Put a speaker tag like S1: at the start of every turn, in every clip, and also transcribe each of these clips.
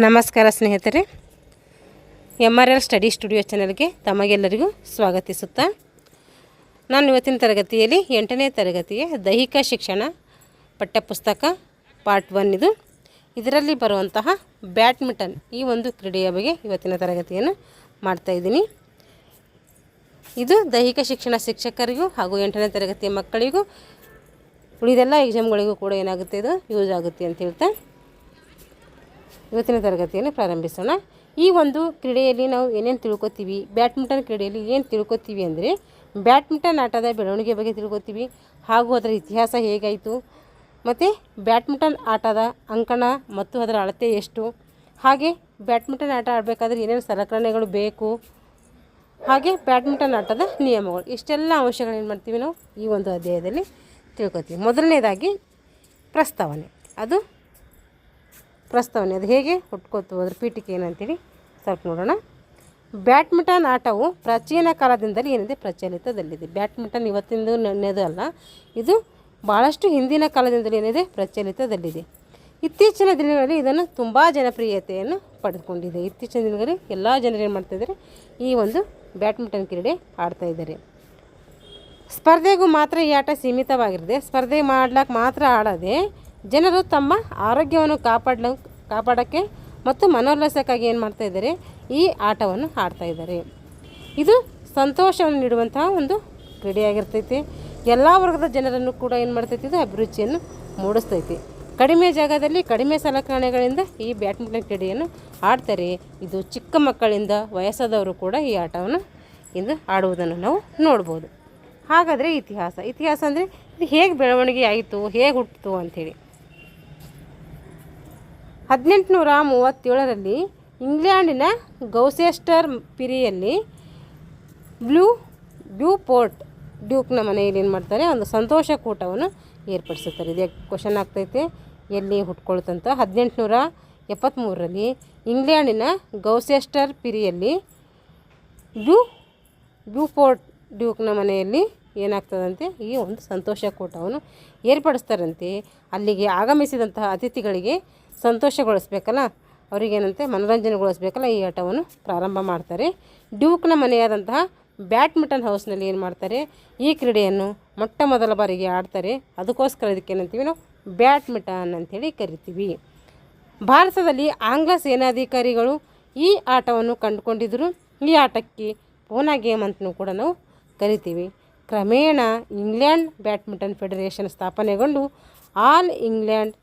S1: ನಮಸ್ಕಾರ ಸ್ನೇಹಿತರೆ, MRL study studio ಚಾನಲ್ಗೆ ತಮಗೆಲ್ಲರಿಗೂ ಸ್ವಾಗತಿಸುತ್ತಾ ನಾನು ಇವತ್ತಿನ ತರಗತಿಯಲ್ಲಿ 8ನೇ ತರಗತಿಯ ದೈಹಿಕ ಶಿಕ್ಷಣ ಪಠ್ಯಪುಸ್ತಕ ಪಾರ್ಟ್ 1 ಇದರಲ್ಲಿ ಬರುವಂತಹ ಬ್ಯಾಡ್ಮಿಂಟನ್ ಈ ಒಂದು ಕ್ರೀಡೆಯ ಬಗ್ಗೆ ಇವತ್ತಿನ ತರಗತಿಯನ್ನು ಮಾಡ್ತಾ ಇದ್ದೀನಿ. ಇದು ದೈಹಿಕ ಶಿಕ್ಷಣ ಶಿಕ್ಷಕರಿಗೂ ಹಾಗೂ 8ನೇ ತರಗತಿಯ ಮಕ್ಕಳಿಗೂ ಉಳಿದೆಲ್ಲ ಎಕ್ಸಾಮ್ಗಳಿಗೂ ಕೂಡ ಏನಾಗುತ್ತೆ, ಇದು ಯೂಸ್ ಆಗುತ್ತೆ ಅಂತ ಹೇಳ್ತಾ ಇವತ್ತಿನ ತರಗತಿಯನ್ನು ಪ್ರಾರಂಭಿಸೋಣ. ಈ ಒಂದು ಕ್ರೀಡೆಯಲ್ಲಿ ನಾವು ಏನೇನು ತಿಳ್ಕೊತೀವಿ, ಬ್ಯಾಡ್ಮಿಂಟನ್ ಕ್ರೀಡೆಯಲ್ಲಿ ಏನು ತಿಳ್ಕೊತೀವಿ ಅಂದರೆ ಬ್ಯಾಡ್ಮಿಂಟನ್ ಆಟದ ಬೆಳವಣಿಗೆ ಬಗ್ಗೆ ತಿಳ್ಕೊತೀವಿ, ಹಾಗೂ ಅದರ ಇತಿಹಾಸ ಹೇಗಾಯಿತು, ಮತ್ತು ಬ್ಯಾಡ್ಮಿಂಟನ್ ಆಟದ ಅಂಕಣ ಮತ್ತು ಅದರ ಅಳತೆ ಎಷ್ಟು, ಹಾಗೆ ಬ್ಯಾಡ್ಮಿಂಟನ್ ಆಟ ಆಡಬೇಕಾದ್ರೆ ಏನೇನು ಸಲಕರಣೆಗಳು ಬೇಕು, ಹಾಗೆ ಬ್ಯಾಡ್ಮಿಂಟನ್ ಆಟದ ನಿಯಮಗಳು, ಇಷ್ಟೆಲ್ಲ ಅಂಶಗಳೇನು ಮಾಡ್ತೀವಿ ನಾವು ಈ ಒಂದು ಅಧ್ಯಾಯದಲ್ಲಿ ತಿಳ್ಕೊತೀವಿ. ಮೊದಲನೇದಾಗಿ ಪ್ರಸ್ತಾವನೆ. ಅದು ಹೇಗೆ ಹುಟ್ಕೋತು, ಅದ್ರ ಪೀಠಿಕೆ ಏನಂತೇಳಿ ಸ್ವಲ್ಪ ನೋಡೋಣ. ಬ್ಯಾಡ್ಮಿಂಟನ್ ಆಟವು ಪ್ರಾಚೀನ ಕಾಲದಿಂದಲೇ ಏನಿದೆ ಪ್ರಚಲಿತದಲ್ಲಿದೆ. ಬ್ಯಾಡ್ಮಿಂಟನ್ ಇವತ್ತಿಂದು ನೆನ್ನೆದು ಅಲ್ಲ, ಇದು ಭಾಳಷ್ಟು ಹಿಂದಿನ ಕಾಲದಿಂದಲೇ ಏನಿದೆ ಪ್ರಚಲಿತದಲ್ಲಿದೆ. ಇತ್ತೀಚಿನ ದಿನಗಳಲ್ಲಿ ಇದನ್ನು ತುಂಬ ಜನಪ್ರಿಯತೆಯನ್ನು ಪಡೆದುಕೊಂಡಿದೆ. ಇತ್ತೀಚಿನ ದಿನಗಳಲ್ಲಿ ಎಲ್ಲ ಜನರು ಏನು ಮಾಡ್ತಾಯಿದ್ದಾರೆ, ಈ ಒಂದು ಬ್ಯಾಡ್ಮಿಂಟನ್ ಕ್ರೀಡೆ ಆಡ್ತಾಯಿದ್ದಾರೆ. ಸ್ಪರ್ಧೆಗೂ ಮಾತ್ರ ಈ ಆಟ ಸೀಮಿತವಾಗಿರದೆ, ಸ್ಪರ್ಧೆ ಮಾಡ್ಲಿಕ್ಕೆ ಮಾತ್ರ ಆಡದೆ ಜನರು ತಮ್ಮ ಆರೋಗ್ಯವನ್ನು ಕಾಪಾಡೋಕ್ಕೆ ಮತ್ತು ಮನೋಲ್ಲಾಸಕ್ಕಾಗಿ ಏನು ಮಾಡ್ತಾಯಿದ್ದಾರೆ, ಈ ಆಟವನ್ನು ಆಡ್ತಾಯಿದ್ದಾರೆ. ಇದು ಸಂತೋಷವನ್ನು ನೀಡುವಂತಹ ಒಂದು ಕ್ರೀಡೆಯಾಗಿರ್ತೈತಿ. ಎಲ್ಲ ವರ್ಗದ ಜನರನ್ನು ಕೂಡ ಏನು ಮಾಡ್ತೈತಿ, ಇದು ಅಭಿರುಚಿಯನ್ನು ಮೂಡಿಸ್ತೈತಿ. ಕಡಿಮೆ ಜಾಗದಲ್ಲಿ ಕಡಿಮೆ ಸಲಕರಣೆಗಳಿಂದ ಈ ಬ್ಯಾಡ್ಮಿಂಟನ್ ಕ್ರೀಡೆಯನ್ನು ಆಡ್ತಾರೆ. ಇದು ಚಿಕ್ಕ ಮಕ್ಕಳಿಂದ ವಯಸ್ಸಾದವರು ಕೂಡ ಈ ಆಟವನ್ನು ಇಂದು ಆಡುವುದನ್ನು ನಾವು ನೋಡ್ಬೋದು. ಹಾಗಾದರೆ ಇತಿಹಾಸ ಅಂದರೆ ಇದು ಹೇಗೆ ಬೆಳವಣಿಗೆ ಆಯಿತು, ಹೇಗೆ ಹುಟ್ಟಿತು ಅಂಥೇಳಿ. 1837ರಲ್ಲಿ ಇಂಗ್ಲೆಂಡಿನ ಗೌಸೆಸ್ಟರ್ ಪಿರಿಯಲ್ಲಿ ಬ್ಲೂಪೋರ್ಟ್ ಡ್ಯೂಕ್ನ ಮನೆಯಲ್ಲಿ ಏನು ಮಾಡ್ತಾರೆ, ಒಂದು ಸಂತೋಷ ಕೂಟವನ್ನು ಏರ್ಪಡಿಸುತ್ತಾರೆ. ಇದು ಕ್ವಶನ್ ಆಗ್ತೈತೆ, ಎಲ್ಲಿ ಹುಟ್ಕೊಳ್ತಂತ. 1873ರಲ್ಲಿ ಇಂಗ್ಲೆಂಡಿನ ಗೌಸೆಸ್ಟರ್ ಪಿರಿಯಲ್ಲಿ ಬ್ಲೂಪೋರ್ಟ್ ಡ್ಯೂಕ್ನ ಮನೆಯಲ್ಲಿ ಏನಾಗ್ತದಂತೆ, ಈ ಒಂದು ಸಂತೋಷ ಕೂಟವನ್ನು ಏರ್ಪಡಿಸ್ತಾರಂತೆ. ಅಲ್ಲಿಗೆ ಆಗಮಿಸಿದಂತಹ ಅತಿಥಿಗಳಿಗೆ ಸಂತೋಷಗೊಳಿಸ್ಬೇಕಲ್ಲ, ಅವರಿಗೇನಂತೆ ಮನೋರಂಜನೆಗೊಳಿಸ್ಬೇಕಲ್ಲ, ಈ ಆಟವನ್ನು ಪ್ರಾರಂಭ ಮಾಡ್ತಾರೆ. ಡ್ಯೂಕ್ನ ಮನೆಯಾದಂತಹ ಬ್ಯಾಡ್ಮಿಂಟನ್ ಹೌಸ್ನಲ್ಲಿ ಏನು ಮಾಡ್ತಾರೆ, ಈ ಕ್ರೀಡೆಯನ್ನು ಮೊಟ್ಟ ಮೊದಲ ಬಾರಿಗೆ ಆಡ್ತಾರೆ. ಅದಕ್ಕೋಸ್ಕರ ಇದಕ್ಕೇನಂತೀವಿ ನಾವು ಬ್ಯಾಡ್ಮಿಂಟನ್ ಅಂಥೇಳಿ ಕರಿತೀವಿ. ಭಾರತದಲ್ಲಿ ಆಂಗ್ಲ ಸೇನಾಧಿಕಾರಿಗಳು ಈ ಆಟವನ್ನು ಕಂಡುಕೊಂಡಿದ್ದರು. ಈ ಆಟಕ್ಕೆ ಪೂನಾ ಗೇಮ್ ಅಂತಲೂ ಕೂಡ ನಾವು ಕರಿತೀವಿ. ಕ್ರಮೇಣ ಇಂಗ್ಲೆಂಡ್ ಬ್ಯಾಡ್ಮಿಂಟನ್ ಫೆಡರೇಷನ್ ಸ್ಥಾಪನೆಗೊಂಡು ಆಲ್ ಇಂಗ್ಲೆಂಡ್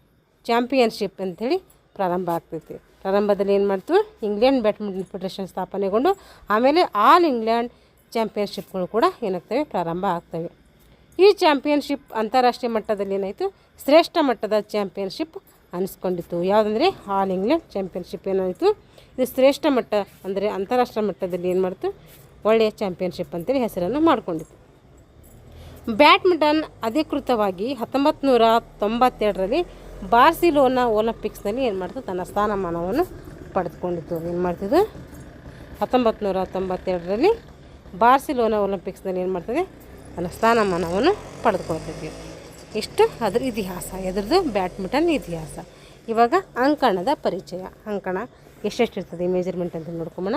S1: ಚಾಂಪಿಯನ್ಶಿಪ್ ಅಂಥೇಳಿ ಪ್ರಾರಂಭ ಆಗ್ತೈತಿ. ಪ್ರಾರಂಭದಲ್ಲಿ ಏನು ಮಾಡ್ತು, ಇಂಗ್ಲೆಂಡ್ ಬ್ಯಾಡ್ಮಿಂಟನ್ ಫೆಡರೇಷನ್ ಸ್ಥಾಪನೆಗೊಂಡು ಆಮೇಲೆ ಆಲ್ ಇಂಗ್ಲೆಂಡ್ ಚಾಂಪಿಯನ್ಶಿಪ್ಗಳು ಕೂಡ ಏನಾಗ್ತವೆ, ಪ್ರಾರಂಭ ಆಗ್ತವೆ. ಈ ಚಾಂಪಿಯನ್ಶಿಪ್ ಅಂತಾರಾಷ್ಟ್ರೀಯ ಮಟ್ಟದಲ್ಲಿ ಏನಾಯಿತು, ಶ್ರೇಷ್ಠ ಮಟ್ಟದ ಚಾಂಪಿಯನ್ಶಿಪ್ ಅನಿಸ್ಕೊಂಡಿತ್ತು. ಯಾವುದಂದರೆ ಆಲ್ ಇಂಗ್ಲೆಂಡ್ ಚಾಂಪಿಯನ್ಶಿಪ್ ಏನಾಯಿತು, ಇದು ಶ್ರೇಷ್ಠ ಮಟ್ಟ ಅಂದರೆ ಅಂತಾರಾಷ್ಟ್ರೀಯ ಮಟ್ಟದಲ್ಲಿ ಏನು ಮಾಡ್ತು, ಒಳ್ಳೆಯ ಚಾಂಪಿಯನ್ಶಿಪ್ ಅಂತೇಳಿ ಹೆಸರನ್ನು ಮಾಡಿಕೊಂಡಿತ್ತು. ಬ್ಯಾಡ್ಮಿಂಟನ್ ಅಧಿಕೃತವಾಗಿ 1992ರಲ್ಲಿ ಬಾರ್ಸಿಲೋನಾ ಒಲಿಂಪಿಕ್ಸ್ನಲ್ಲಿ ಏನು ಮಾಡ್ತು, ತನ್ನ ಸ್ಥಾನಮಾನವನ್ನು ಪಡೆದುಕೊಂಡಿತ್ತು. ಏನು ಮಾಡ್ತಿದ್ದು, 1992ರಲ್ಲಿ ಬಾರ್ಸಿಲೋನಾ ಒಲಿಂಪಿಕ್ಸ್ನಲ್ಲಿ ಏನು ಮಾಡ್ತದೆ, ತನ್ನ ಸ್ಥಾನಮಾನವನ್ನು ಪಡೆದುಕೊಳ್ತೈತಿ. ಇಷ್ಟು ಅದ್ರ ಇತಿಹಾಸ, ಎದ್ರದ್ದು ಬ್ಯಾಡ್ಮಿಂಟನ್ ಇತಿಹಾಸ. ಇವಾಗ ಅಂಕಣದ ಪರಿಚಯ. ಅಂಕಣ ಎಷ್ಟೆಷ್ಟು ಇರ್ತದೆ, ಮೆಜರ್ಮೆಂಟ್ ಅಂತ ನೋಡ್ಕೊಂಬೋಣ.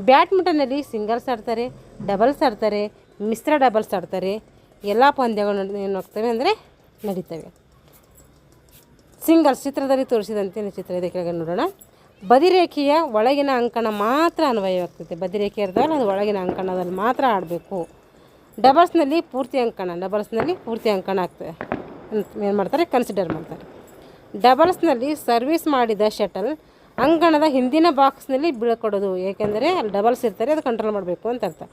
S1: ಬ್ಯಾಡ್ಮಿಂಟನ್ನಲ್ಲಿ ಸಿಂಗಲ್ಸ್ ಆಡ್ತಾರೆ, ಡಬಲ್ಸ್ ಆಡ್ತಾರೆ, ಮಿಶ್ರ ಡಬಲ್ಸ್ ಆಡ್ತಾರೆ. ಎಲ್ಲ ಪಂದ್ಯಗಳು ಏನಾಗ್ತವೆ ಅಂದರೆ ನಡೀತವೆ. ಸಿಂಗಲ್ಸ್ ಚಿತ್ರದಲ್ಲಿ ತೋರಿಸಿದಂತೆ ಚಿತ್ರ ಇದೆ, ಕೆಳಗೆ ನೋಡೋಣ. ಬದಿರೇಖೆಯ ಒಳಗಿನ ಅಂಕಣ ಮಾತ್ರ ಅನ್ವಯವಾಗ್ತದೆ. ಬದಿರೇಖೆ ಇರ್ತಾವಲ್ಲ, ಅದು ಒಳಗಿನ ಅಂಕಣದಲ್ಲಿ ಮಾತ್ರ ಆಡಬೇಕು. ಡಬಲ್ಸ್ನಲ್ಲಿ ಪೂರ್ತಿ ಅಂಕಣ ಆಗ್ತದೆ. ಏನು ಮಾಡ್ತಾರೆ, ಕನ್ಸಿಡರ್ ಮಾಡ್ತಾರೆ. ಡಬಲ್ಸ್ನಲ್ಲಿ ಸರ್ವಿಸ್ ಮಾಡಿದ ಶಟಲ್ ಅಂಕಣದ ಹಿಂದಿನ ಬಾಕ್ಸ್ನಲ್ಲಿ ಬೀಳ್ಕೊಡೋದು. ಏಕೆಂದರೆ ಅಲ್ಲಿ ಡಬಲ್ಸ್ ಇರ್ತಾರೆ, ಅದು ಕಂಟ್ರೋಲ್ ಮಾಡಬೇಕು ಅಂತ ಅರ್ಥ.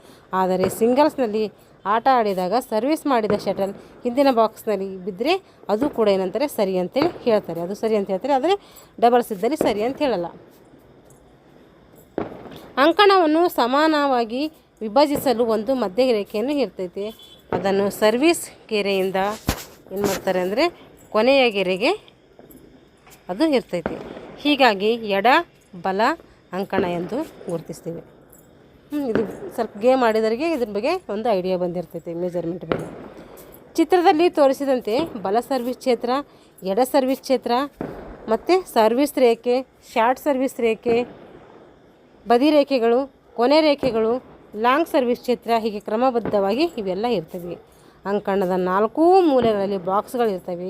S1: ಆದರೆ ಸಿಂಗಲ್ಸ್ನಲ್ಲಿ ಆಟ ಆಡಿದಾಗ ಸರ್ವಿಸ್ ಮಾಡಿದ ಶಟಲ್ ಹಿಂದಿನ ಬಾಕ್ಸ್ನಲ್ಲಿ ಬಿದ್ದರೆ ಅದು ಕೂಡ ಏನಂತಾರೆ, ಸರಿ ಅಂತೇಳಿ ಹೇಳ್ತಾರೆ. ಅದು ಸರಿ ಅಂತ ಹೇಳ್ತಾರೆ, ಆದರೆ ಡಬಲ್ಸ್ ಇದ್ದಲ್ಲಿ ಸರಿ ಅಂತ ಹೇಳಲ್ಲ. ಅಂಕಣವನ್ನು ಸಮಾನವಾಗಿ ವಿಭಜಿಸಲು ಒಂದು ಮಧ್ಯರೇಖೆಯನ್ನು ಇರ್ತೈತಿ. ಅದನ್ನು ಸರ್ವಿಸ್ ಗೆರೆಯಿಂದ ಏನು ಮಾಡ್ತಾರೆ ಅಂದರೆ ಕೊನೆಯ ಗೆರೆಗೆ ಅದು ಇರ್ತೈತಿ. ಹೀಗಾಗಿ ಎಡ ಬಲ ಅಂಕಣ ಎಂದು ಗುರುತಿಸ್ತೀವಿ. ಇದು ಸ್ವಲ್ಪ ಗೇಮ್ ಆಡಿದವರಿಗೆ ಇದ್ರ ಬಗ್ಗೆ ಒಂದು ಐಡಿಯಾ ಬಂದಿರ್ತೈತಿ ಮೆಜರ್ಮೆಂಟ್ ಬಗ್ಗೆ. ಚಿತ್ರದಲ್ಲಿ ತೋರಿಸಿದಂತೆ ಬಲ ಸರ್ವಿಸ್ ಕ್ಷೇತ್ರ, ಎಡ ಸರ್ವಿಸ್ ಕ್ಷೇತ್ರ ಮತ್ತು ಸರ್ವಿಸ್ ರೇಖೆ, ಶಾರ್ಟ್ ಸರ್ವಿಸ್ ರೇಖೆ, ಬದಿ ರೇಖೆಗಳು, ಕೊನೆ ರೇಖೆಗಳು, ಲಾಂಗ್ ಸರ್ವಿಸ್ ಕ್ಷೇತ್ರ, ಹೀಗೆ ಕ್ರಮಬದ್ಧವಾಗಿ ಇವೆಲ್ಲ ಇರ್ತವೆ. ಅಂಕಣದ 4 ಮೂಲೆಗಳಲ್ಲಿ ಬಾಕ್ಸ್ಗಳಿರ್ತವೆ.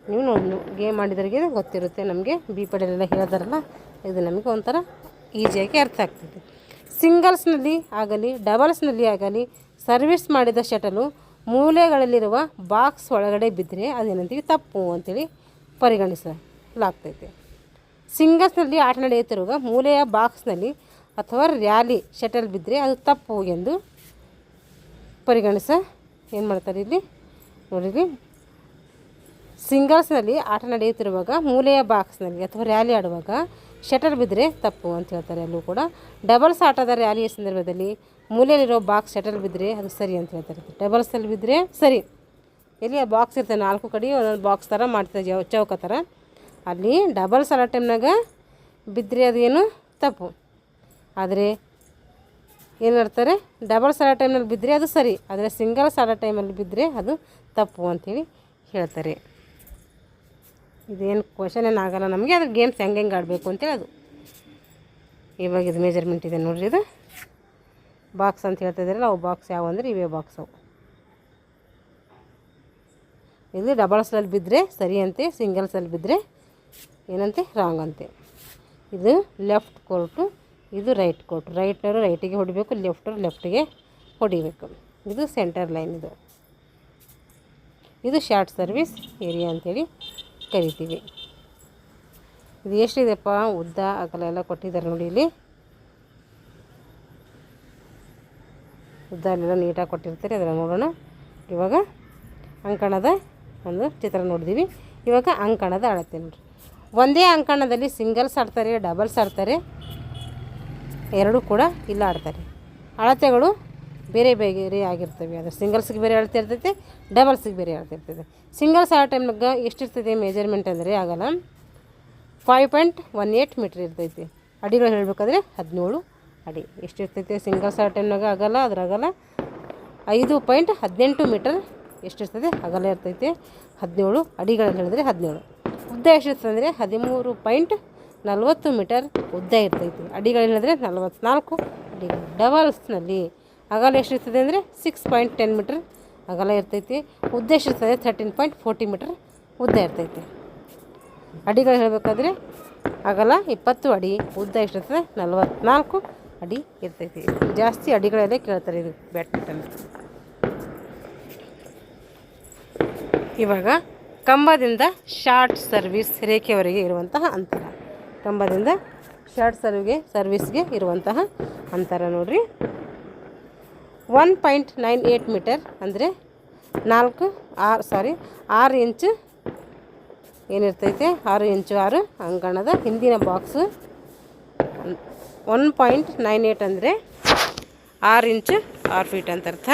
S1: ನೀವು ನೋಡಿ ಗೇಮ್ ಮಾಡಿದವರಿಗೆ ಗೊತ್ತಿರುತ್ತೆ. ನಮಗೆ ಬಿ.ಪಿ.ಡಿಯಲ್ಲೆಲ್ಲ ಹೇಳಿದಾರಲ್ಲ, ಇದು ನಮಗೆ ಒಂಥರ ಈಸಿಯಾಗಿ ಅರ್ಥ ಆಗ್ತದೆ. ಸಿಂಗಲ್ಸ್ನಲ್ಲಿ ಆಗಲಿ ಡಬಲ್ಸ್ನಲ್ಲಿ ಆಗಲಿ ಸರ್ವಿಸ್ ಮಾಡಿದ ಶಟಲು ಮೂಲೆಗಳಲ್ಲಿರುವ ಬಾಕ್ಸ್ ಒಳಗಡೆ ಬಿದ್ದರೆ ಅದೇನಂತೀವಿ ತಪ್ಪು ಅಂತೇಳಿ ಪರಿಗಣಿಸಲಾಗ್ತೈತೆ. ಸಿಂಗಲ್ಸ್ನಲ್ಲಿ ಆಟ ನಡೆಯುತ್ತಿರುವ ಮೂಲೆಯ ಬಾಕ್ಸ್ನಲ್ಲಿ ಅಥವಾ ರ್ಯಾಲಿ ಶಟಲ್ ಬಿದ್ದರೆ ಅದು ತಪ್ಪು ಎಂದು ಏನು ಮಾಡ್ತಾರೆ ಇಲ್ಲಿ ನೋಡಿರಿ. ಸಿಂಗಲ್ಸ್ನಲ್ಲಿ ಆಟ ನಡೆಯುತ್ತಿರುವಾಗ ಮೂಲೆಯ ಬಾಕ್ಸ್ನಲ್ಲಿ ಅಥವಾ ರ್ಯಾಲಿ ಆಡುವಾಗ ಶಟಲ್ ಬಿದ್ದರೆ ತಪ್ಪು ಅಂತ ಹೇಳ್ತಾರೆ. ಅಲ್ಲೂ ಕೂಡ ಡಬಲ್ಸ್ ಆಟದ ರ್ಯಾಲಿಯ ಸಂದರ್ಭದಲ್ಲಿ ಮೂಲೆಯಲ್ಲಿರೋ ಬಾಕ್ಸ್ ಶಟಲ್ ಬಿದ್ದರೆ ಅದು ಸರಿ ಅಂತ ಹೇಳ್ತಾರೆ. ಡಬಲ್ಸಲ್ಲಿ ಬಿದ್ದರೆ ಸರಿ. ಇಲ್ಲಿ ಆ ಬಾಕ್ಸ್ ಇರ್ತದೆ 4 ಕಡೆ ಒಂದೊಂದು ಬಾಕ್ಸ್ ಥರ ಮಾಡ್ತಾರೆ, ಚೌಕ ಥರ. ಅಲ್ಲಿ ಡಬಲ್ಸ್ ಆಡೋ ಟೈಮ್ನಾಗ ಬಿದ್ದರೆ ಅದೇನು ತಪ್ಪು. ಆದರೆ ಏನು ಮಾಡ್ತಾರೆ, ಡಬಲ್ಸ್ ಆಡೋ ಟೈಮ್ನಲ್ಲಿ ಬಿದ್ದರೆ ಅದು ಸರಿ, ಆದರೆ ಸಿಂಗಲ್ಸ್ ಆಡೋ ಟೈಮಲ್ಲಿ ಬಿದ್ದರೆ ಅದು ತಪ್ಪು ಅಂಥೇಳಿ ಹೇಳ್ತಾರೆ. ಇದೇನು ಕ್ವಶನ್ ಏನಾಗಲ್ಲ ನಮಗೆ, ಅದ್ರ ಗೇಮ್ಸ್ ಹೆಂಗೆ ಆಡಬೇಕು ಅಂತೇಳಿ ಅದು. ಇವಾಗ ಇದು ಮೆಜರ್ಮೆಂಟ್ ಇದೆ ನೋಡಿರಿ. ಇದು ಬಾಕ್ಸ್ ಅಂತ ಹೇಳ್ತಾ ಇದ್ದಾರಲ್ಲ, ಅವು ಬಾಕ್ಸ್ ಯಾವ ಅಂದರೆ ಇವೇ ಬಾಕ್ಸ್ ಅವು. ಇಲ್ಲಿ ಡಬಲ್ಸಲ್ಲಿ ಬಿದ್ದರೆ ಸರಿ ಅಂತೆ, ಸಿಂಗಲ್ಸಲ್ಲಿ ಬಿದ್ದರೆ ಏನಂತೆ ರಾಂಗ್ ಅಂತೆ. ಇದು ಲೆಫ್ಟ್ ಕೋರ್ಟು, ಇದು ರೈಟ್ ಕೋರ್ಟು. ರೈಟ್ನವರು ರೈಟಿಗೆ ಹೊಡಿಬೇಕು, ಲೆಫ್ಟವರು ಲೆಫ್ಟಿಗೆ ಹೊಡಿಬೇಕು. ಇದು ಸೆಂಟರ್ ಲೈನ್. ಇದು ಶಾರ್ಟ್ ಸರ್ವಿಸ್ ಏರಿಯಾ ಅಂಥೇಳಿ ಕರಿತೀವಿ. ಇದು ಎಷ್ಟಿದೆಪ್ಪ ಉದ್ದ ಅಗಲ ಎಲ್ಲ ಕೊಟ್ಟಿದ್ದಾರೆ ನೋಡಿ. ಇಲ್ಲಿ ಉದ್ದ ಅಲ್ಲೆಲ್ಲ ನೀಟಾಗಿ ಕೊಟ್ಟಿರ್ತಾರೆ, ಅದನ್ನು ನೋಡೋಣ. ಇವಾಗ ಅಂಕಣದ ಒಂದು ಚಿತ್ರ ನೋಡಿದ್ದೀವಿ. ಇವಾಗ ಅಂಕಣದ ಅಳತೆ ನೋಡಿರಿ. ಒಂದೇ ಅಂಕಣದಲ್ಲಿ ಸಿಂಗಲ್ಸ್ ಆಡ್ತಾರೆ, ಡಬಲ್ಸ್ ಆಡ್ತಾರೆ, ಎರಡೂ ಕೂಡ ಇಲ್ಲ ಆಡ್ತಾರೆ. ಅಳತೆಗಳು ಬೇರೆ ಬೇರೆ ಆಗಿರ್ತವೆ. ಅದು ಸಿಂಗಲ್ಸ್ಗೆ ಬೇರೆ ಅಳತೆ ಇರ್ತೈತೆ, ಡಬಲ್ಸ್ಗೆ ಬೇರೆ ಅಳತೆ ಇರ್ತದೆ. ಸಿಂಗಲ್ಸ್ ಆಡೋ ಟೈಮ್ನಾಗ ಎಷ್ಟಿರ್ತದೆ ಮೆಜರ್ಮೆಂಟ್ ಅಂದರೆ ಆಗಲ್ಲ 5.18 ಮೀಟ್ರ್ ಇರ್ತೈತಿ. ಅಡಿಗಳು ಹೇಳಬೇಕಾದ್ರೆ 17 ಅಡಿ ಎಷ್ಟಿರ್ತೈತೆ. ಸಿಂಗಲ್ಸ್ ಆಡೋ ಟೈಮ್ನಾಗ ಆಗಲ್ಲ, ಅದ್ರಾಗಲ್ಲ 5.18 ಮೀಟರ್ ಎಷ್ಟಿರ್ತದೆ ಅಗಲ ಇರ್ತೈತೆ. 17 ಅಡಿಗಳಲ್ಲಿ ಹೇಳಿದ್ರೆ 17. ಉದ್ದ ಎಷ್ಟಿರ್ತದೆ ಅಂದರೆ 13.40 ಮೀಟರ್ ಉದ್ದ ಇರ್ತೈತಿ. ಅಡಿಗಳಲ್ಲಿ ಹೇಳಿದ್ರೆ 44 ಅಡಿಗಳು. ಡಬಲ್ಸ್ನಲ್ಲಿ ಅಗಲ ಎಷ್ಟಿರ್ತದೆ ಅಂದರೆ 6.10 ಮೀಟರ್ ಅಗಲ ಇರ್ತೈತಿ. ಉದ್ದ ಎಷ್ಟಿರ್ತದೆ 13.40 ಮೀಟರ್ ಉದ್ದ ಇರ್ತೈತಿ. ಅಡಿಗಳು ಹೇಳಬೇಕಾದ್ರೆ ಅಗಲ 20 ಅಡಿ, ಉದ್ದ ಎಷ್ಟಿರ್ತದೆ 44 ಅಡಿ ಇರ್ತೈತಿ. ಜಾಸ್ತಿ ಅಡಿಗಳಲ್ಲೇ ಕೇಳ್ತಾರೆ ಇದು ಬ್ಯಾಡ್ಮಿಂಟನ್. ಇವಾಗ ಕಂಬದಿಂದ ಶಾರ್ಟ್ ಸರ್ವಿಸ್ ರೇಖೆಯವರೆಗೆ ಇರುವಂತಹ ಅಂತರ. ಕಂಬದಿಂದ ಶಾರ್ಟ್ ಸರ್ವಿಸ್ಗೆ ಇರುವಂತಹ ಅಂತರ ನೋಡಿರಿ. 1.98 ಮೀಟರ್ ಅಂದರೆ 6 ಇಂಚು ಏನಿರ್ತೈತೆ 6 ಇಂಚು 6 ಅಂಕಣದ ಹಿಂದಿನ ಬಾಕ್ಸು. 1.98 ಅಂದರೆ 6 ಇಂಚು 6 ಫೀಟ್ ಅಂತ ಅರ್ಥ.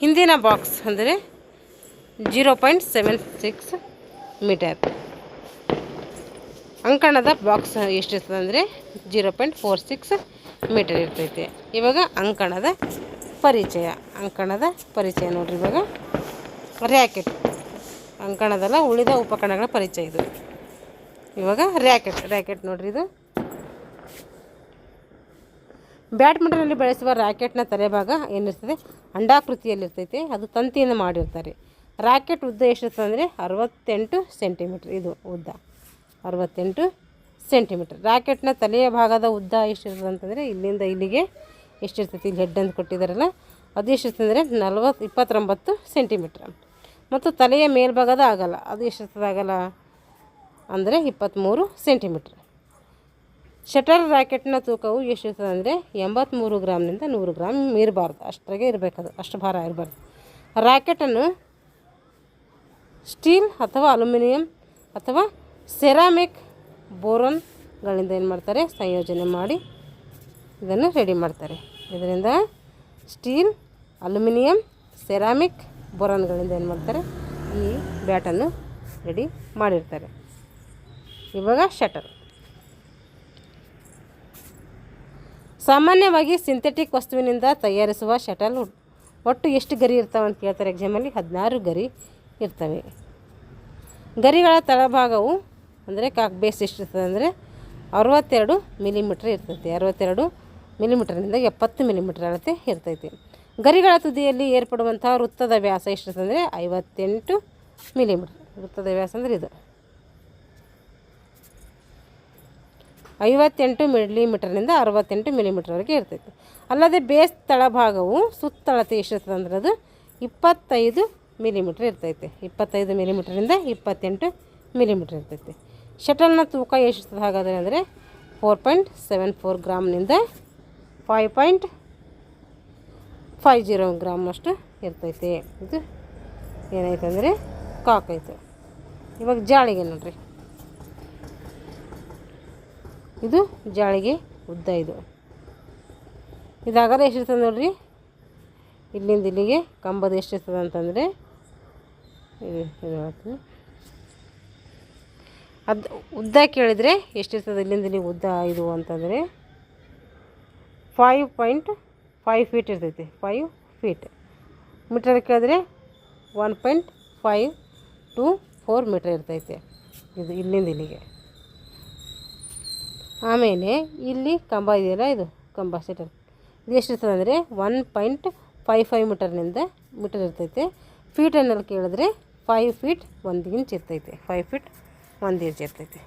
S1: ಹಿಂದಿನ ಬಾಕ್ಸ್ ಅಂದರೆ 0.76 ಮೀಟರ್. ಅಂಕಣದ ಬಾಕ್ಸ್ ಎಷ್ಟಿರ್ತದೆ ಅಂದರೆ 0.46 ಮೀಟರ್ ಇರ್ತೈತೆ. ಇವಾಗ ಅಂಕಣದ ಪರಿಚಯ ನೋಡಿರಿ. ಇವಾಗ ರ್ಯಾಕೆಟ್ ಅಂಕಣದಲ್ಲ, ಉಳಿದ ಉಪಕರಣಗಳ ಪರಿಚಯ ಇದು. ಇವಾಗ ರ್ಯಾಕೆಟ್ ನೋಡಿರಿ. ಇದು ಬ್ಯಾಡ್ಮಿಂಟನಲ್ಲಿ ಬಳಸುವ ರ್ಯಾಕೆಟ್ನ ತಲೆಭಾಗ ಏನಿರ್ತದೆ ಅಂಡಾಕೃತಿಯಲ್ಲಿರ್ತೈತೆ. ಅದು ತಂತಿಯಿಂದ ಮಾಡಿರ್ತಾರೆ. ರ್ಯಾಕೆಟ್ ಉದ್ದ ಎಷ್ಟಿರ್ತದೆ ಅಂದರೆ 68 ಸೆಂಟಿಮೀಟ್ರ್. ಇದು ಉದ್ದ 68 ಸೆಂಟಿಮೀಟ್ರ್. ರ್ಯಾಕೆಟ್ನ ತಲೆಯ ಭಾಗದ ಉದ್ದ ಎಷ್ಟಿರ್ತದೆ ಅಂತಂದರೆ ಇಲ್ಲಿಂದ ಇಲ್ಲಿಗೆ ಎಷ್ಟಿರ್ತೈತಿ, ಇಲ್ಲಿ ಹೆಡ್ ಅಂತ ಕೊಟ್ಟಿದ್ದಾರಲ್ಲ, ಅದು ಎಷ್ಟಿರ್ತದೆ ಅಂದರೆ 29 ಸೆಂಟಿಮೀಟ್ರ್. ಮತ್ತು ತಲೆಯ ಮೇಲ್ಭಾಗದ ಅಗಲ ಅದು ಎಷ್ಟಿರ್ತದೆ ಅಗಲ ಅಂದರೆ 23 ಸೆಂಟಿಮೀಟ್ರ್. ಶಟಲ್ ರ್ಯಾಕೆಟ್ನ ತೂಕವು ಎಷ್ಟಿರ್ತದೆ ಅಂದರೆ 83 ಗ್ರಾಮ್ನಿಂದ 100 ಗ್ರಾಮ್ ಮೀರಬಾರ್ದು, ಅಷ್ಟರಾಗೆ ಇರಬೇಕದು, ಅಷ್ಟು ಭಾರ ಇರಬಾರ್ದು. ರ್ಯಾಕೆಟನ್ನು ಸ್ಟೀಲ್ ಅಥವಾ ಅಲ್ಯೂಮಿನಿಯಂ ಅಥವಾ ಸೆರಾಮಿಕ್ ಬೋರಾನ್ಗಳಿಂದ ಏನು ಮಾಡ್ತಾರೆ, ಸಂಯೋಜನೆ ಮಾಡಿ ಇದನ್ನು ರೆಡಿ ಮಾಡ್ತಾರೆ. ಇದರಿಂದ ಸ್ಟೀಲ್, ಅಲ್ಯೂಮಿನಿಯಂ, ಸೆರಾಮಿಕ್ ಬೋರಾನ್ಗಳಿಂದ ಏನು ಮಾಡ್ತಾರೆ, ಈ ಬ್ಯಾಟನ್ನು ರೆಡಿ ಮಾಡಿರ್ತಾರೆ. ಇವಾಗ ಶಟಲ್. ಸಾಮಾನ್ಯವಾಗಿ ಸಿಂಥೆಟಿಕ್ ವಸ್ತುವಿನಿಂದ ತಯಾರಿಸುವ ಶಟಲ್ ಒಟ್ಟು ಎಷ್ಟು ಗರಿ ಇರ್ತಾವೆ ಅಂತ ಕೇಳ್ತಾರೆ ಎಕ್ಸಾಮಲ್ಲಿ. 16 ಗರಿ ಇರ್ತವೆ. ಗರಿಗಳ ತಳಭಾಗವು ಅಂದರೆ ಕಾಕ್ ಬೇಸ್ ಎಷ್ಟಿರ್ತದೆ ಅಂದರೆ 62 ಮಿಲಿಮೀಟ್ರ್ ಇರ್ತೈತಿ. 62 ಮಿಲಿಮೀಟ್ರ್ನಿಂದ 70 ಮಿಲಿಮೀಟ್ರ್ ಅಳತೆ ಇರ್ತೈತಿ. ಗರಿಗಳ ತುದಿಯಲ್ಲಿ ಏರ್ಪಡುವಂಥ ವೃತ್ತದ ವ್ಯಾಸ ಎಷ್ಟಿರ್ತದೆ ಅಂದರೆ 58 ಮಿಲಿಮೀಟ್ರ್. ವೃತ್ತದ ವ್ಯಾಸ ಅಂದರೆ ಇದು 58 ಮಿಲಿಮೀಟ್ರ್ನಿಂದ 68 ಮಿಲಿಮೀಟ್ರ್ವರೆಗೆ ಇರ್ತೈತಿ. ಅಲ್ಲದೆ ಬೇಸ್ ತಳಭಾಗವು ಸುತ್ತಳತೆ ಎಷ್ಟಿರ್ತದೆ ಅಂದ್ರೆ ಅದು 25 ಮಿಲಿಮೀಟ್ರ್ ಇರ್ತೈತೆ. 25 ಮಿಲಿಮೀಟ್ರ್ನಿಂದ 28 ಮಿಲಿಮೀಟ್ರ್ ಇರ್ತೈತಿ. ಶಟಲ್ನ ತೂಕ ಎಷ್ಟಿರ್ತದೆ ಹಾಗಾದರೆ ಅಂದರೆ 4.74 ಗ್ರಾಮ್ನಿಂದ 5.50 ಗ್ರಾಮ್ ಅಷ್ಟು ಇರ್ತೈತೆ. ಇದು ಏನಾಯ್ತು ಅಂದರೆ ಕಾಕ್ ಆಯಿತು. ಇವಾಗ ಜಾಳಿಗೆ ನೋಡ್ರಿ, ಇದು ಜಾಳಿಗೆ ಉದ್ದ. ಇದಾಗಲೇ ಎಷ್ಟಿರ್ತದೆ ನೋಡ್ರಿ, ಇಲ್ಲಿಂದ ಇಲ್ಲಿಗೆ ಕಂಬದ ಎಷ್ಟಿರ್ತದೆ ಅಂತಂದರೆ ಅದು ಉದ್ದ ಕೇಳಿದರೆ ಎಷ್ಟಿರ್ತದೆ ಇಲ್ಲಿಂದ ಇಲ್ಲಿಗೆ ಉದ್ದ ಇದು ಅಂತಂದರೆ 5.5 ಫೀಟ್ ಇರ್ತೈತಿ. 5 ಫೀಟ್. ಮೀಟರ್ ಕೇಳಿದ್ರೆ 1.524 ಮೀಟರ್ ಇರ್ತೈತೆ ಇದು ಇಲ್ಲಿಂದ ಇಲ್ಲಿಗೆ. ಆಮೇಲೆ ಇಲ್ಲಿ ಕಂಬ ಇದೆಯಲ್ಲ, ಇದು ಕಂಬ ಶಟಲ್, ಇದು ಎಷ್ಟಿರ್ತದೆ ಅಂದರೆ 1.55 ಮೀಟರ್ ಇರ್ತೈತೆ. ಫೀಟನ್ನಲ್ಲಿ ಕೇಳಿದ್ರೆ 5 ಫೀಟ್ 1 ಇಂಚ್ ಇರ್ತೈತೆ. 5 ಫೀಟ್ 1 ಇಂಚ್ ಇರ್ತೈತೆ.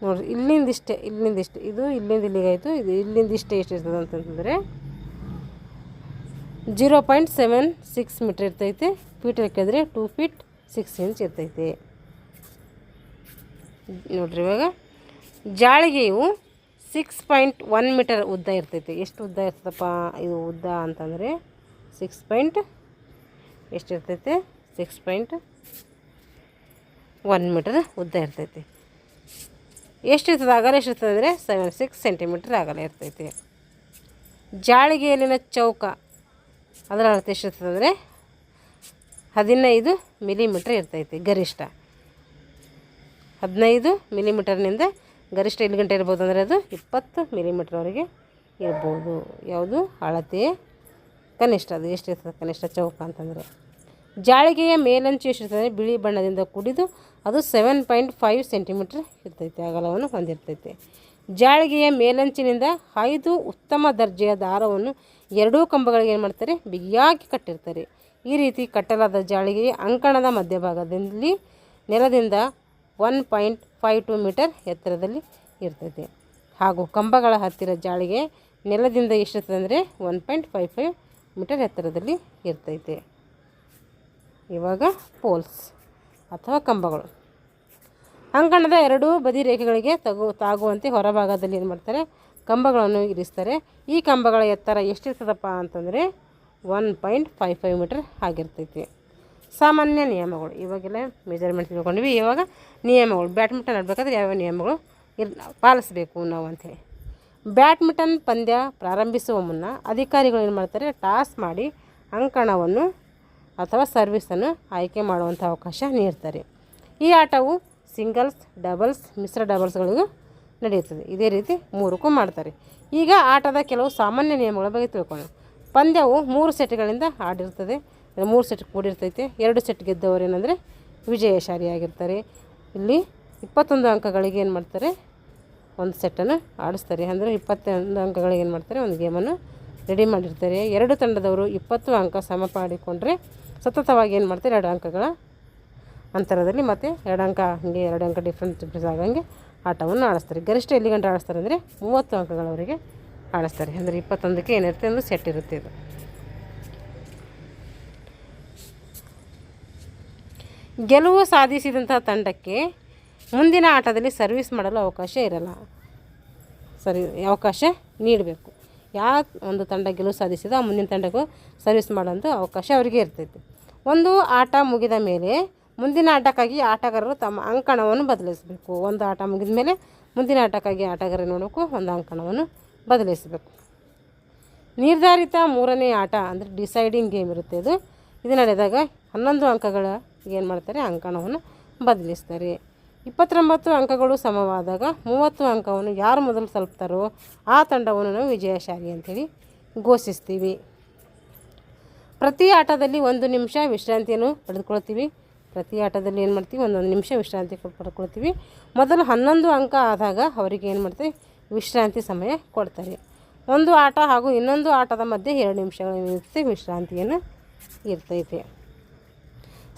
S1: ನೋಡಿರಿ, ಇಲ್ಲಿಂದಿಷ್ಟೇ ಇದು ಇಲ್ಲಿಂದ ಇಲ್ಲಿಗಾಯಿತು. ಇದು ಇಲ್ಲಿಂದಿಷ್ಟೇ ಎಷ್ಟಿರ್ತದೆ ಅಂತಂದರೆ 0.76 ಮೀಟ್ರ್ ಇರ್ತೈತೆ. ಫೀಟಲ್ಲಿ ಕೇಳಿದ್ರೆ 2 ಫೀಟ್ 6 ಇಂಚ್ ಇರ್ತೈತೆ. ನೋಡಿರಿ, ಇವಾಗ ಜಾಳಿಗೆಯು 6.1 ಮೀಟರ್ ಉದ್ದ ಇರ್ತೈತೆ. ಎಷ್ಟು ಉದ್ದ ಇರ್ತದಪ್ಪ ಇದು ಉದ್ದ ಅಂತಂದರೆ 6.1 ಮೀಟರ್ ಉದ್ದ ಇರ್ತೈತೆ. ಎಷ್ಟಿರ್ತದೆ ಅಗಲ ಎಷ್ಟಿರ್ತದೆ ಅಂದರೆ 76 ಸೆಂಟಿಮೀಟ್ರ್ ಅಗಲ ಇರ್ತೈತೆ. ಜಾಳಿಗೆಯಲ್ಲಿನ ಚೌಕ ಅದರ ಅಳತೆ ಎಷ್ಟಿರ್ತದೆ ಅಂದರೆ 15 ಮಿಲಿಮೀಟ್ರ್ ಇರ್ತೈತೆ ಗರಿಷ್ಠ. 15 ಮಿಲಿಮೀಟರ್ನಿಂದ ಗರಿಷ್ಠ ಎಲ್ಲಿ ಗಂಟೆ ಇರ್ಬೋದು ಅಂದರೆ ಅದು 20 ಮಿಲಿಮೀಟ್ರ್ವರೆಗೆ ಇರ್ಬೋದು. ಯಾವುದು ಅಳತೆ ಕನಿಷ್ಠ, ಅದು ಎಷ್ಟಿರ್ತದೆ ಕನಿಷ್ಠ ಚೌಕ ಅಂತಂದರೆ. ಜಾಳಿಗೆಯ ಮೇಲಂಚು ಎಷ್ಟಿರ್ತದೆ ಬಿಳಿ ಬಣ್ಣದಿಂದ ಕೂಡಿದು ಅದು 7.5 ಸೆಂಟಿಮೀಟ್ರ್ ಇರ್ತೈತೆ, ಅಗಲವನ್ನು ಹೊಂದಿರ್ತೈತೆ. ಜಾಳಿಗೆಯ ಮೇಲಂಚಿನಿಂದ 5 ಉತ್ತಮ ದರ್ಜೆಯ ದಾರವನ್ನು ಎರಡೂ ಕಂಬಗಳಿಗೆ ಏನು ಮಾಡ್ತಾರೆ, ಬಿಗಿಯಾಗಿ ಕಟ್ಟಿರ್ತಾರೆ. ಈ ರೀತಿ ಕಟ್ಟಲಾದ ಜಾಳಿಗೆಯ ಅಂಕಣದ ಮಧ್ಯಭಾಗದಲ್ಲಿ ನೆಲದಿಂದ 1.52 ಮೀಟರ್ ಎತ್ತರದಲ್ಲಿ ಇರ್ತೈತೆ. ಹಾಗೂ ಕಂಬಗಳ ಹತ್ತಿರ ಜಾಳಿಗೆ ನೆಲದಿಂದ ಎಷ್ಟಿರ್ತದೆ ಅಂದರೆ 1.55 ಮೀಟರ್ ಎತ್ತರದಲ್ಲಿ ಇರ್ತೈತೆ. ಇವಾಗ ಪೋಲ್ಸ್ ಅಥವಾ ಕಂಬಗಳು. ಅಂಕಣದ ಎರಡೂ ಬದಿ ರೇಖೆಗಳಿಗೆ ತಾಗುವಂತೆ ಹೊರಭಾಗದಲ್ಲಿ ಏನು ಮಾಡ್ತಾರೆ, ಕಂಬಗಳನ್ನು ಇರಿಸ್ತಾರೆ. ಈ ಕಂಬಗಳ ಎತ್ತರ ಎಷ್ಟಿರ್ತದಪ್ಪ ಅಂತಂದರೆ 1.55 ಮೀಟರ್ ಆಗಿರ್ತೈತಿ. ಸಾಮಾನ್ಯ ನಿಯಮಗಳು, ಇವಾಗೆಲ್ಲ ಮೆಜರ್ಮೆಂಟ್ ತಿಳ್ಕೊಂಡ್ವಿ. ಇವಾಗ ನಿಯಮಗಳು, ಬ್ಯಾಡ್ಮಿಂಟನ್ ಆಡಬೇಕಾದ್ರೆ ಯಾವ್ಯಾವ ನಿಯಮಗಳು ಪಾಲಿಸಬೇಕು ನಾವು ಅಂಥೇಳಿ. ಬ್ಯಾಡ್ಮಿಂಟನ್ ಪಂದ್ಯ ಪ್ರಾರಂಭಿಸುವ ಮುನ್ನ ಅಧಿಕಾರಿಗಳು ಏನು ಮಾಡ್ತಾರೆ, ಟಾಸ್ ಮಾಡಿ ಅಂಕಣವನ್ನು ಅಥವಾ ಸರ್ವಿಸನ್ನು ಆಯ್ಕೆ ಮಾಡುವಂಥ ಅವಕಾಶ ನೀಡ್ತಾರೆ. ಈ ಆಟವು ಸಿಂಗಲ್ಸ್, ಡಬಲ್ಸ್, ಮಿಶ್ರ ಡಬಲ್ಸ್ಗಳಿಗೂ ನಡೆಯುತ್ತದೆ. ಇದೇ ರೀತಿ 3ಕ್ಕೂ ಮಾಡ್ತಾರೆ. ಈಗ ಆಟದ ಕೆಲವು ಸಾಮಾನ್ಯ ನಿಯಮಗಳ ಬಗ್ಗೆ ತಿಳ್ಕೊಳ್ಳೋಣ. ಪಂದ್ಯವು 3 ಸೆಟ್ಗಳಿಂದ ಆಡಿರ್ತದೆ. 3 ಸೆಟ್ ಕೂಡಿರ್ತೈತೆ. 2 ಸೆಟ್ ಗೆದ್ದವರು ಏನಂದರೆ ವಿಜಯಶಾಲಿಯಾಗಿರ್ತಾರೆ. ಇಲ್ಲಿ 21 ಅಂಕಗಳಿಗೆ ಏನು ಮಾಡ್ತಾರೆ, ಒಂದು ಸೆಟ್ಟನ್ನು ಆಡಿಸ್ತಾರೆ. ಅಂದರೆ 21 ಅಂಕಗಳಿಗೆ ಏನು ಮಾಡ್ತಾರೆ, ಒಂದು ಗೇಮನ್ನು ರೆಡಿ ಮಾಡಿರ್ತಾರೆ. 2 ತಂಡದವರು 20 ಅಂಕ ಸಮ ಮಾಡಿಕೊಂಡ್ರೆ ಸತತವಾಗಿ ಏನು ಮಾಡ್ತಾರೆ, 2 ಅಂಕಗಳ ಅಂತರದಲ್ಲಿ ಮತ್ತು 2 ಅಂಕ ಹಂಗೆ 2 ಅಂಕ ಡಿಫ್ರೆನ್ಸ್ ಆಗಂಗೆ ಆಟವನ್ನು ಆಡಿಸ್ತಾರೆ. ಗರಿಷ್ಠ ಎಲ್ಲಿ ಗಂಟೆ ಆಡಿಸ್ತಾರೆ ಅಂದರೆ 30 ಅಂಕಗಳವರೆಗೆ ಆಡಿಸ್ತಾರೆ. ಅಂದರೆ 21ಕ್ಕೆ ಏನಿರುತ್ತೆ, ಒಂದು ಸೆಟ್ ಇರುತ್ತೆ. ಇದು ಗೆಲುವು ಸಾಧಿಸಿದಂಥ ತಂಡಕ್ಕೆ ಮುಂದಿನ ಆಟದಲ್ಲಿ ಸರ್ವಿಸ್ ಮಾಡಲು ಅವಕಾಶ ಇರಲ್ಲ. ಅವಕಾಶ ನೀಡಬೇಕು. ಯಾವ ಒಂದು ತಂಡ ಗೆಲುವು ಸಾಧಿಸಿದ ಆ ಮುಂದಿನ ತಂಡಕ್ಕೂ ಸರ್ವಿಸ್ ಮಾಡೋಂಥ ಅವಕಾಶ ಅವರಿಗೆ ಇರ್ತೈತೆ. ಒಂದು ಆಟ ಮುಗಿದ ಮೇಲೆ ಮುಂದಿನ ಆಟಕ್ಕಾಗಿ ಆಟಗಾರರು ತಮ್ಮ ಅಂಕಣವನ್ನು ಬದಲಿಸಬೇಕು. ಒಂದು ಆಟ ಮುಗಿದ ಮೇಲೆ ಮುಂದಿನ ಆಟಕ್ಕಾಗಿ ಆಟಗಾರರು ನೋಡೋಕ್ಕೂ ಒಂದು ಅಂಕಣವನ್ನು ಬದಲಿಸಬೇಕು. ನಿರ್ಧಾರಿತ 3ನೇ ಆಟ ಅಂದರೆ ಡಿಸೈಡಿಂಗ್ ಗೇಮ್ ಇರುತ್ತೆ. ಇದು ನಡೆದಾಗ 11 ಅಂಕಗಳ ಏನು ಮಾಡ್ತಾರೆ, ಅಂಕಣವನ್ನು ಬದಲಿಸ್ತಾರೆ. 29 ಅಂಕಗಳು ಸಮವಾದಾಗ 30 ಅಂಕವನ್ನು ಯಾರು ಮೊದಲು ತಲುಪ್ತಾರೋ ಆ ತಂಡವನ್ನು ನಾವು ವಿಜಯಶಾಲಿ ಅಂಥೇಳಿ ಘೋಷಿಸ್ತೀವಿ. ಪ್ರತಿ ಆಟದಲ್ಲಿ 1 ನಿಮಿಷ ವಿಶ್ರಾಂತಿಯನ್ನು ಪಡೆದುಕೊಳ್ತೀವಿ. ಪ್ರತಿ ಆಟದಲ್ಲಿ ಏನು ಮಾಡ್ತೀವಿ, 1 ನಿಮಿಷ ವಿಶ್ರಾಂತಿ ಪಡ್ಕೊಳ್ತೀವಿ. ಮೊದಲು 11 ಅಂಕ ಆದಾಗ ಅವರಿಗೆ ಏನು ಮಾಡ್ತೀವಿ, ವಿಶ್ರಾಂತಿ ಸಮಯ ಕೊಡ್ತಾರೆ. ಒಂದು ಆಟ ಹಾಗೂ ಇನ್ನೊಂದು ಆಟದ ಮಧ್ಯೆ 2 ನಿಮಿಷಗಳ ವಿಶ್ರಾಂತಿಯನ್ನು ಇರ್ತೈತೆ.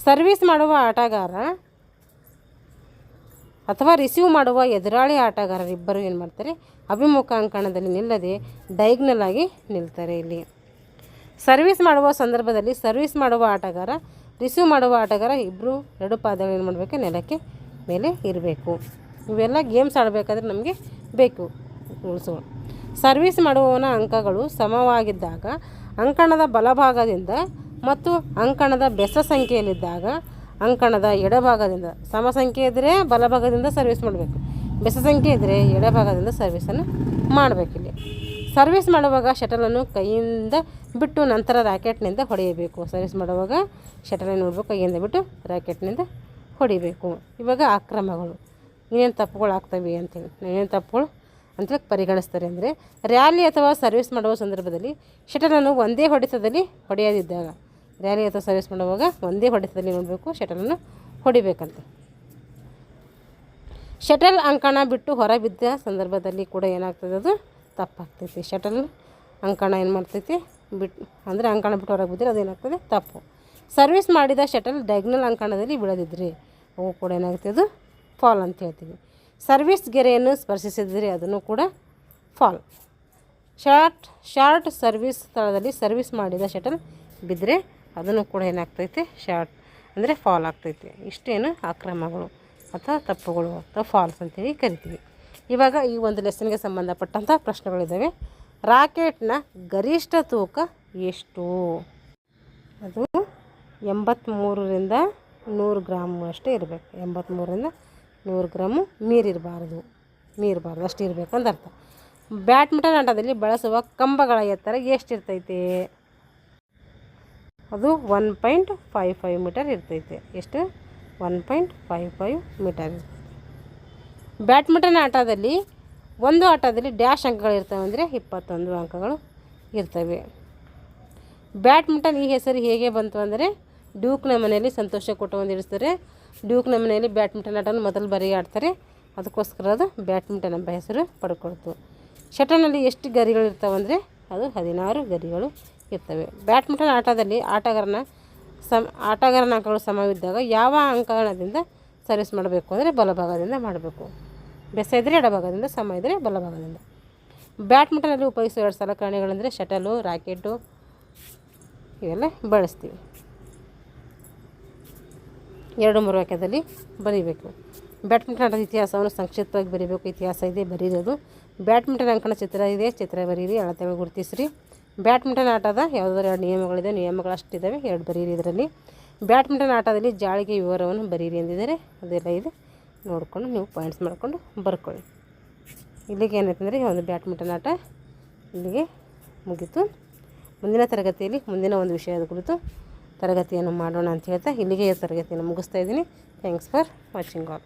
S1: ಸರ್ವಿಸ್ ಮಾಡುವ ಆಟಗಾರ ಅಥವಾ ರಿಸೀವ್ ಮಾಡುವ ಎದುರಾಳಿ ಆಟಗಾರರಿಬ್ಬರು ಏನು ಮಾಡ್ತಾರೆ, ಅಭಿಮುಖ ಅಂಕಣದಲ್ಲಿ ನಿಲ್ಲದೆ ಡೈಗ್ನಲ್ ಆಗಿ ನಿಲ್ತಾರೆ. ಇಲ್ಲಿ ಸರ್ವಿಸ್ ಮಾಡುವ ಸಂದರ್ಭದಲ್ಲಿ ಸರ್ವಿಸ್ ಮಾಡುವ ಆಟಗಾರ, ರಿಸೀವ್ ಮಾಡುವ ಆಟಗಾರ ಇಬ್ಬರು 2 ಪಾದಗಳು ಏನು ಮಾಡಬೇಕು, ನೆಲಕ್ಕೆ ಮೇಲೆ ಇರಬೇಕು. ಇವೆಲ್ಲ ಗೇಮ್ಸ್ ಆಡಬೇಕಾದ್ರೆ ನಮಗೆ ಬೇಕು ರೂಲ್ಸ್ಗಳು. ಸರ್ವಿಸ್ ಮಾಡುವವನ ಅಂಕಗಳು ಸಮವಾಗಿದ್ದಾಗ ಅಂಕಣದ ಬಲಭಾಗದಿಂದ ಮತ್ತು ಅಂಕಣದ ಬೆಸ ಸಂಖ್ಯೆಯಲ್ಲಿದ್ದಾಗ ಅಂಕಣದ ಎಡಭಾಗದಿಂದ, ಸಮ ಸಂಖ್ಯೆ ಇದ್ದರೆ ಬಲಭಾಗದಿಂದ ಸರ್ವಿಸ್ ಮಾಡಬೇಕು, ಬೆಸ ಸಂಖ್ಯೆ ಇದ್ದರೆ ಎಡಭಾಗದಿಂದ ಸರ್ವಿಸನ್ನು ಮಾಡಬೇಕಿಲ್ಲಿ. ಸರ್ವಿಸ್ ಮಾಡುವಾಗ ಶಟಲನ್ನು ಕೈಯಿಂದ ಬಿಟ್ಟು ನಂತರ ರ್ಯಾಕೆಟ್ನಿಂದ ಹೊಡೆಯಬೇಕು. ಸರ್ವಿಸ್ ಮಾಡುವಾಗ ಶಟಲನ್ನು ನೋಡಬೇಕು, ಕೈಯಿಂದ ಬಿಟ್ಟು ರ್ಯಾಕೆಟ್ನಿಂದ ಹೊಡಿಬೇಕು. ಇವಾಗ ಆಕ್ರಮಗಳು ಏನೇನು ತಪ್ಪುಗಳು ಆಗ್ತವೆ ಅಂತೇಳಿ, ಏನೇನು ತಪ್ಪುಗಳು ಅಂತೇಳಿ ಪರಿಗಣಿಸ್ತಾರೆ ಅಂದರೆ, ರ್ಯಾಲಿ ಅಥವಾ ಸರ್ವಿಸ್ ಮಾಡುವ ಸಂದರ್ಭದಲ್ಲಿ ಶಟಲನ್ನು ಒಂದೇ ಹೊಡೆತದಲ್ಲಿ ಹೊಡೆಯದಿದ್ದಾಗ, ರ್ಯಾಲಿ ಅಥವಾ ಸರ್ವಿಸ್ ಮಾಡುವಾಗ ಒಂದೇ ಹೊಡೆತದಲ್ಲಿ ನೋಡಬೇಕು, ಶಟಲನ್ನು ಹೊಡಿಬೇಕಂತ. ಶಟಲ್ ಅಂಕಣ ಬಿಟ್ಟು ಹೊರಬಿದ್ದ ಸಂದರ್ಭದಲ್ಲಿ ಕೂಡ ಏನಾಗ್ತದೆ, ಅದು ತಪ್ಪಾಗ್ತೈತಿ. ಶಟಲ್ ಅಂಕಣ ಏನು ಮಾಡ್ತೈತಿ ಬಿಟ್ಟು, ಅಂದರೆ ಅಂಕಣ ಬಿಟ್ಟು ಹೊರಗೆ ಬಿದ್ದರೆ ಅದೇನಾಗ್ತದೆ, ತಪ್ಪು. ಸರ್ವಿಸ್ ಮಾಡಿದ ಶಟಲ್ ಡೈಗ್ನಲ್ ಅಂಕಣದಲ್ಲಿ ಬೀಳದಿದ್ದರೆ ಅವು ಕೂಡ ಏನಾಗ್ತದೆ, ಅದು ಫಾಲ್ ಅಂತ ಹೇಳ್ತೀವಿ. ಸರ್ವಿಸ್ ಗೆರೆಯನ್ನು ಸ್ಪರ್ಶಿಸಿದರೆ ಅದನ್ನು ಕೂಡ ಫಾಲ್. ಶಾರ್ಟ್ ಸರ್ವಿಸ್ ಸ್ಥಳದಲ್ಲಿ ಸರ್ವಿಸ್ ಮಾಡಿದ ಶಟಲ್ ಬಿದ್ದರೆ ಅದನ್ನು ಕೂಡ ಏನಾಗ್ತೈತೆ, ಶಾರ್ಟ್ ಅಂದರೆ ಫಾಲ್ ಆಗ್ತೈತೆ. ಇಷ್ಟೇನು ಆಕ್ರಮಗಳು ಅಥವಾ ತಪ್ಪುಗಳು ಅಥವಾ ಫಾಲ್ಸ್ ಅಂತೇಳಿ ಕರಿತೀವಿ. ಇವಾಗ ಈ ಒಂದು ಲೆಸನ್ಗೆ ಸಂಬಂಧಪಟ್ಟಂಥ ಪ್ರಶ್ನೆಗಳಿದ್ದಾವೆ. ರಾಕೆಟ್ನ ಗರಿಷ್ಠ ತೂಕ ಎಷ್ಟು? ಅದು 83ರಿಂದ 100 ಗ್ರಾಮ್ ಅಷ್ಟೇ ಇರಬೇಕು. 83ರಿಂದ 100 ಗ್ರಾಮು ಮೀರಬಾರ್ದು ಅಷ್ಟು ಇರಬೇಕು ಅಂತ ಅರ್ಥ. ಬ್ಯಾಡ್ಮಿಂಟನ್ ಆಟದಲ್ಲಿ ಬಳಸುವ ಕಂಬಗಳ ಎತ್ತರ ಎಷ್ಟಿರ್ತೈತೆ? ಅದು 1.55 ಮೀಟರ್ ಇರ್ತೈತೆ. ಎಷ್ಟು? 1.55 ಮೀಟರ್ ಇರ್ತೈತೆ. ಬ್ಯಾಡ್ಮಿಂಟನ್ ಆಟದಲ್ಲಿ ಒಂದು ಆಟದಲ್ಲಿ ಡ್ಯಾಶ್ ಅಂಕಗಳಿರ್ತವೆ ಅಂದರೆ 21 ಅಂಕಗಳು ಇರ್ತವೆ. ಬ್ಯಾಡ್ಮಿಂಟನ್ ಈ ಹೆಸರು ಹೇಗೆ ಬಂತು ಅಂದರೆ, ಡ್ಯೂಕ್ನ ಮನೆಯಲ್ಲಿ ಸಂತೋಷ ಕೊಟ್ಟು ಒಂದು ಇಡಿಸ್ತಾರೆ. ಡ್ಯೂಕ್ನ ಮನೆಯಲ್ಲಿ ಬ್ಯಾಡ್ಮಿಂಟನ್ ಆಟವನ್ನು ಮೊದಲು ಬರೀ ಆಡ್ತಾರೆ, ಅದಕ್ಕೋಸ್ಕರ ಅದು ಬ್ಯಾಡ್ಮಿಂಟನ್ ಎಂಬ ಹೆಸರು ಪಡ್ಕೊಳ್ತು. ಶಟಲ್ನಲ್ಲಿ ಎಷ್ಟು ಗರಿಗಳು ಇರ್ತವೆ ಅಂದರೆ ಅದು 16 ಗರಿಗಳು ಇರ್ತವೆ. ಬ್ಯಾಡ್ಮಿಂಟನ್ ಆಟದಲ್ಲಿ ಆಟಗಾರನ ಅಂಕಗಳು ಸಮವಿದ್ದಾಗ ಯಾವ ಅಂಕಣದಿಂದ ಸರ್ವಿಸ್ ಮಾಡಬೇಕು ಅಂದರೆ ಬಲಭಾಗದಿಂದ ಮಾಡಬೇಕು. ಬೆಸ ಇದ್ದರೆ ಎಡಭಾಗದಿಂದ, ಸಮ ಇದ್ದರೆ ಬಲಭಾಗದಿಂದ. ಬ್ಯಾಡ್ಮಿಂಟನಲ್ಲಿ ಉಪಯೋಗಿಸುವ 2 ಸಲಕರಣೆಗಳೆಂದರೆ ಶಟಲು, ರ್ಯಾಕೆಟು ಇವೆಲ್ಲ ಬಳಸ್ತೀವಿ. 2-3 ವಾಕ್ಯದಲ್ಲಿ ಬರೀಬೇಕು. ಬ್ಯಾಡ್ಮಿಂಟನ್ ಆಟದ ಇತಿಹಾಸವನ್ನು ಸಂಕ್ಷಿಪ್ತವಾಗಿ ಬರೀಬೇಕು. ಇತಿಹಾಸ ಇದೆ, ಬರೀರೋದು. ಬ್ಯಾಡ್ಮಿಂಟನ್ ಅಂಕಣ ಚಿತ್ರ ಇದೆ, ಚಿತ್ರ ಬರೀರಿ, ಅಳತೆಗಳು ಗುರುತಿಸ್ರಿ. ಬ್ಯಾಡ್ಮಿಂಟನ್ ಆಟದ ಯಾವುದಾದ್ರು 2 ನಿಯಮಗಳಿದೆ, ನಿಯಮಗಳು ಅಷ್ಟಿದ್ದಾವೆ, 2 ಬರೀರಿ ಇದರಲ್ಲಿ. ಬ್ಯಾಡ್ಮಿಂಟನ್ ಆಟದಲ್ಲಿ ಜಾಳಿಗೆ ವಿವರವನ್ನು ಬರೀರಿ ಎಂದಿದ್ದಾರೆ, ಅದೆಲ್ಲ ಇದೆ, ನೋಡಿಕೊಂಡು ನೀವು ಪಾಯಿಂಟ್ಸ್ ಮಾಡಿಕೊಂಡು ಬರ್ಕೊಳ್ಳಿ. ಇಲ್ಲಿಗೆ ಏನೈತಂದರೆ ಒಂದು ಬ್ಯಾಡ್ಮಿಂಟನ್ ಆಟ ಇಲ್ಲಿಗೆ ಮುಗೀತು. ಮುಂದಿನ ತರಗತಿಯಲ್ಲಿ ಮುಂದಿನ ಒಂದು ವಿಷಯದ ಕುರಿತು ತರಗತಿಯನ್ನು ಮಾಡೋಣ ಅಂತ ಹೇಳ್ತಾ ಇಲ್ಲಿಗೆ ತರಗತಿಯನ್ನು ಮುಗಿಸ್ತಾ ಇದ್ದೀನಿ. Thanks for watching all.